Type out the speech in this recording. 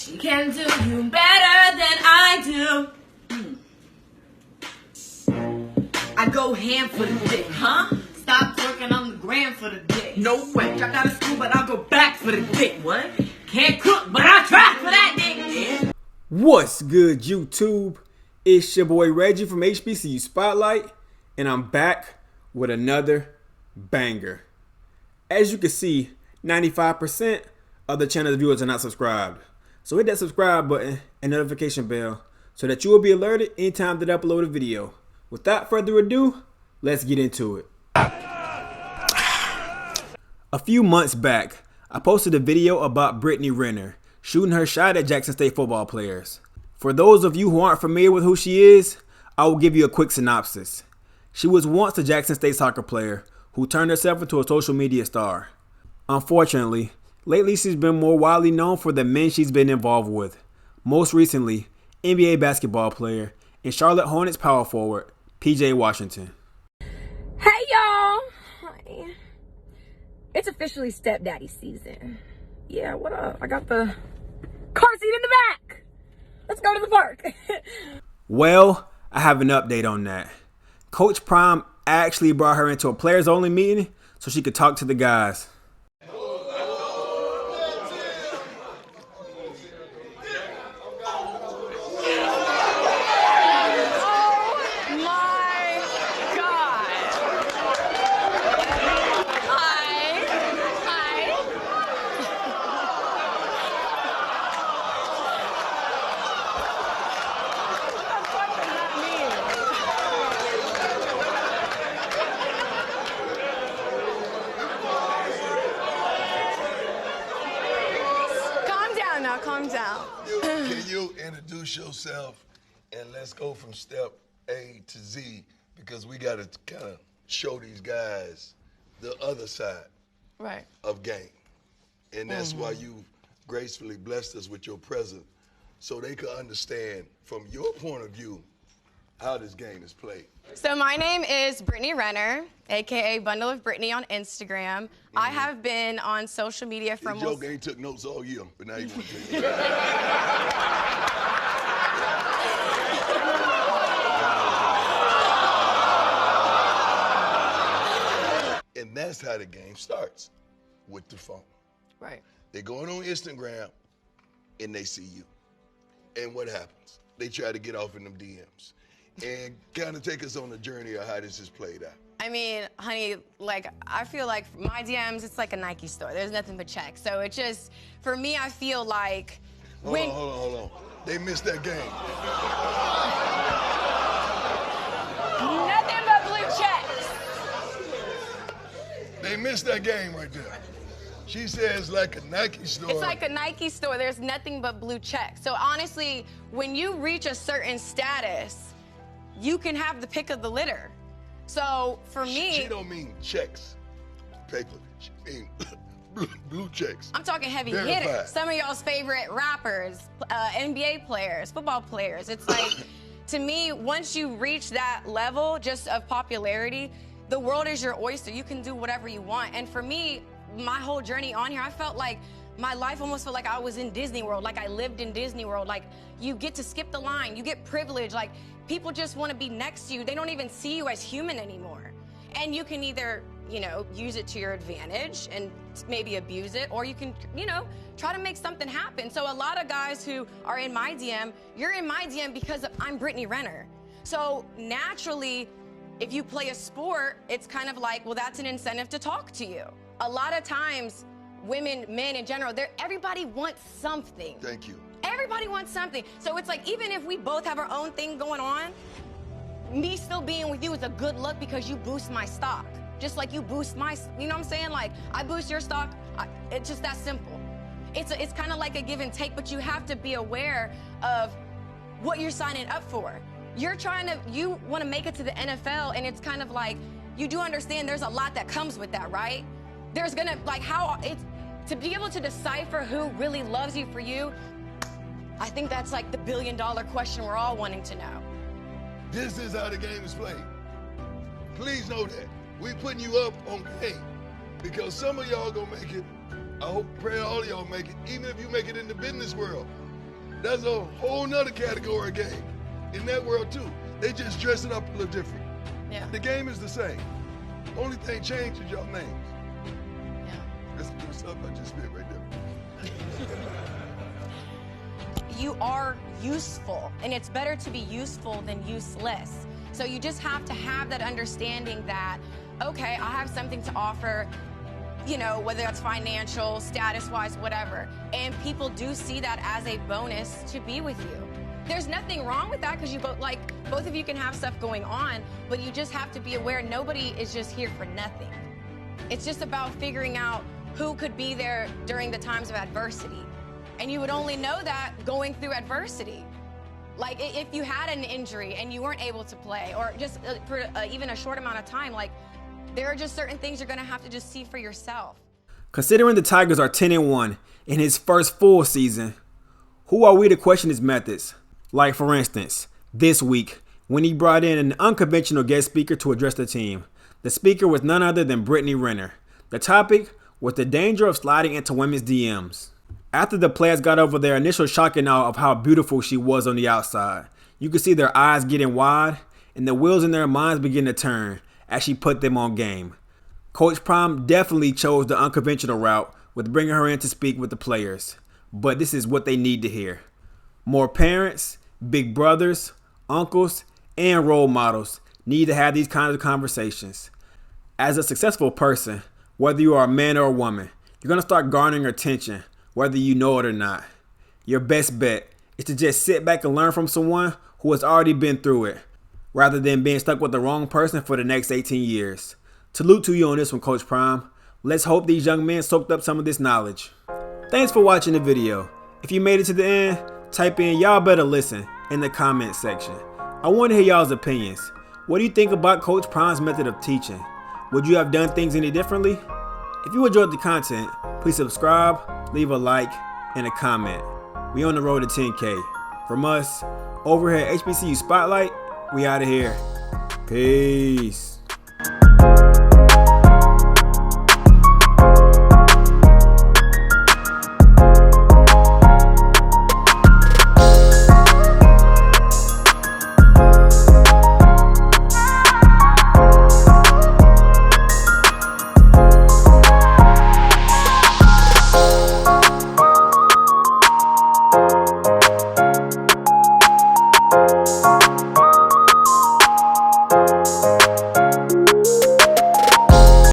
She can do you better than I do. I go ham for the dick, huh? Stop twerking on the gram for the dick. No way. I got a school, but I'll go back for the dick. What? Can't cook, but I'll try for that dick. Yeah. What's good, YouTube? It's your boy Reggie from HBCU Spotlight, and I'm back with another banger. As you can see, 95% of the channel's viewers are not subscribed. So hit that subscribe button and notification bell so that you will be alerted anytime that I upload a video. Without further ado, let's get into it. A few months back, I posted a video about Brittany Renner shooting her shot at Jackson State football players. For those of you who aren't familiar with who she is, I will give you a quick synopsis. She was once a Jackson State soccer player who turned herself into a social media star. Unfortunately, lately she's been more widely known for the men she's been involved with. Most recently, NBA basketball player and Charlotte Hornets power forward, PJ Washington. Hey y'all! Hi. It's officially stepdaddy season. Yeah, what up? I got the car seat in the back. Let's go to the park. Well, I have an update on that. Coach Prime actually brought her into a players only meeting so she could talk to the guys. Calm down. Can you introduce yourself and let's go from step A to Z, because we got to kind of show these guys the other side of game. And that's why you gracefully blessed us with your presence so they could understand from your point of view how this game is played. So my name is Brittany Renner, aka Bundle of Brittany on Instagram. I have been on social media for almost... Joke ain't took notes all year, but now you want to take And that's how the game starts, with the phone. Right. They're going on Instagram and they see you. And what happens? They try to get off in them DMs. And kind of take us on the journey of how this is played out. I mean, honey, like, I feel like my DMs, it's like a Nike store. There's nothing but checks. So it just, for me, I feel like Hold on. They missed that game. Nothing but blue checks. They missed that game right there. She says like a Nike store. It's like a Nike store. There's nothing but blue checks. So honestly, when you reach a certain status, you can have the pick of the litter. So for me... She don't mean checks, paper. She mean blue checks. I'm talking heavy hitters. Some of y'all's favorite rappers, NBA players, football players. It's like, to me, once you reach that level just of popularity, the world is your oyster. You can do whatever you want. And for me, my whole journey on here, I felt like my life almost felt like I was in Disney World, like I lived in Disney World. Like, you get to skip the line, you get privilege. Like, people just want to be next to you. They don't even see you as human anymore. And you can either, you know, use it to your advantage and maybe abuse it, or you can, you know, try to make something happen. So a lot of guys who are in my DM, you're in my DM because I'm Brittany Renner. So naturally, if you play a sport, it's kind of like, well, that's an incentive to talk to you. A lot of times, women, men in general, everybody wants something. Thank you. Everybody wants something. So it's like, even if we both have our own thing going on, me still being with you is a good look because you boost my stock. Just like you boost my, you know what I'm saying? Like, I boost your stock, it's just that simple. It's kind of like a give and take, but you have to be aware of what you're signing up for. You want to make it to the NFL, and it's kind of like, you do understand there's a lot that comes with that, right? There's gonna, like, to be able to decipher who really loves you for you, I think that's like the billion-dollar question we're all wanting to know. This is how the game is played. Please know that. We putting you up on game because some of y'all gonna make it. I hope, pray all of y'all make it. Even if you make it in the business world, That's a whole nother category of game. In that world too. They just dressing up a little different. Yeah. The game is the same. Only thing changed is your names. Yeah. That's the stuff I just spit right there. You are useful, and it's better to be useful than useless. So you just have to have that understanding that, okay, I have something to offer, you know, whether that's financial, status-wise, whatever. And people do see that as a bonus to be with you. There's nothing wrong with that because you both of you can have stuff going on, but you just have to be aware nobody is just here for nothing. It's just about figuring out who could be there during the times of adversity. And you would only know that going through adversity. Like if you had an injury and you weren't able to play, or just for even a short amount of time, like there are just certain things you're gonna have to just see for yourself. Considering the Tigers are 10-1 in his first full season, who are we to question his methods? Like for instance, this week, when he brought in an unconventional guest speaker to address the team. The speaker was none other than Brittany Renner. The topic was the danger of sliding into women's DMs. After the players got over their initial shock and awe of how beautiful she was on the outside, you could see their eyes getting wide and the wheels in their minds begin to turn as she put them on game. Coach Prime definitely chose the unconventional route with bringing her in to speak with the players. But this is what they need to hear. More parents, big brothers, uncles, and role models need to have these kinds of conversations. As a successful person, whether you are a man or a woman, you're going to start garnering attention, whether you know it or not. Your best bet is to just sit back and learn from someone who has already been through it, rather than being stuck with the wrong person for the next 18 years. Salute to you on this one, Coach Prime. Let's hope these young men soaked up some of this knowledge. Thanks for watching the video. If you made it to the end, type in "y'all better listen" in the comment section. I want to hear y'all's opinions. What do you think about Coach Prime's method of teaching? Would you have done things any differently? If you enjoyed the content, please subscribe, leave a like, and a comment. We on the road to 10K. From us, over here at HBCU Spotlight, we out of here. Peace.